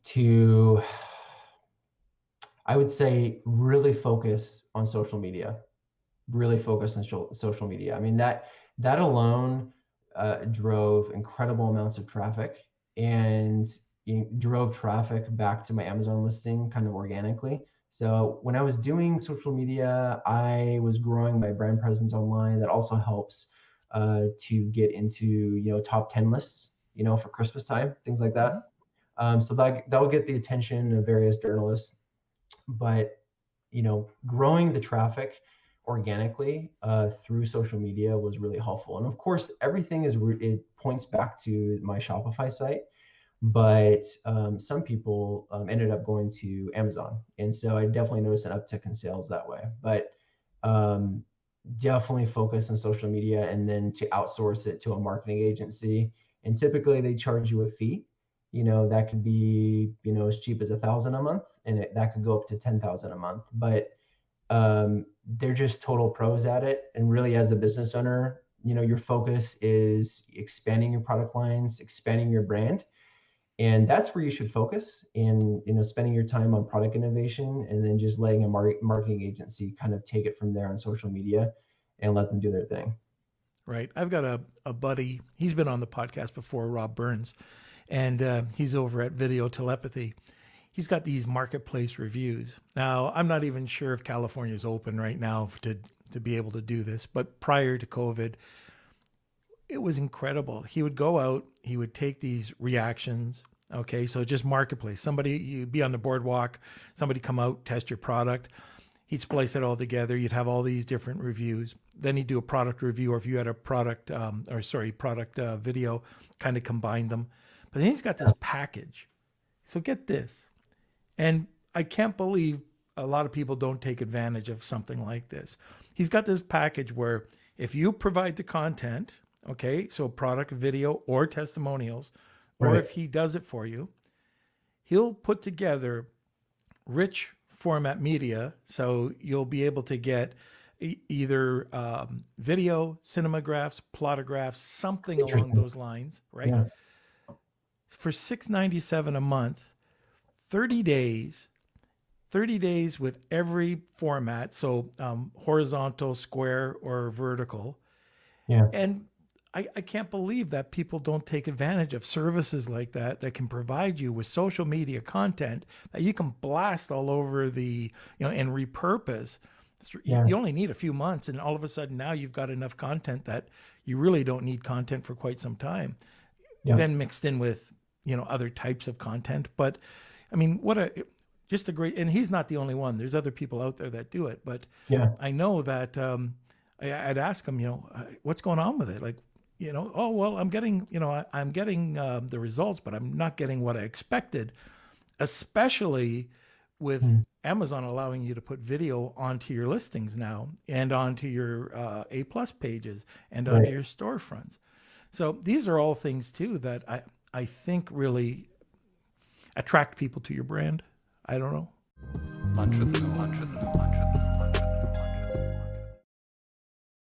To, I would say, really focus on social media. Really focus on social media. I mean, that alone drove incredible amounts of traffic, and drove traffic back to my Amazon listing kind of organically. So when I was doing social media, I was growing my brand presence online. That also helps to get into top 10 lists, for Christmas time, things like that. So that will get the attention of various journalists. But growing the traffic organically through social media was really helpful. And of course, everything it points back to my Shopify site, but some people ended up going to Amazon, and so I definitely noticed an uptick in sales that way. But um, definitely focus on social media, and then to outsource it to a marketing agency. And typically they charge you a fee. That could be as cheap as $1,000 a month, and that could go up to $10,000 a month. But they're just total pros at it. And really, as a business owner, your focus is expanding your product lines, expanding your brand, and that's where you should focus in, spending your time on product innovation, and then just letting a marketing agency kind of take it from there on social media and let them do their thing. Right. I've got a buddy, he's been on the podcast before, Rob Burns, and he's over at Video Telepathy. He's got these marketplace reviews. Now, I'm not even sure if California is open right now to be able to do this, but prior to COVID, it was incredible. He would go out, he would take these reactions. Okay, so just marketplace. You'd be on the boardwalk, somebody come out, test your product. He'd splice it all together. You'd have all these different reviews. Then he'd do a product review, or if you had a product video, kind of combine them. But then he's got this package. So get this. And I can't believe a lot of people don't take advantage of something like this. He's got this package where if you provide the content, okay, so product, video, or testimonials, or Right. if he does it for you, he'll put together rich format media. So you'll be able to get either video, cinemagraphs, plotographs, something along those lines, right? Yeah. For $6.97 a month, 30 days with every format. So horizontal, square, or vertical. Yeah. And I can't believe that people don't take advantage of services like that can provide you with social media content that you can blast all over and repurpose. Yeah. You only need a few months, and all of a sudden now you've got enough content that you really don't need content for quite some time. Yeah. Then mixed in with, other types of content. But I mean, just a great, and he's not the only one. There's other people out there that do it, but Yeah. I know that I'd ask him, what's going on with it? Like, oh, well, I'm getting the results, but I'm not getting what I expected, especially with Amazon allowing you to put video onto your listings now, and onto your A+ pages, and onto your storefronts. So these are all things too that I think really attract people to your brand. I don't know.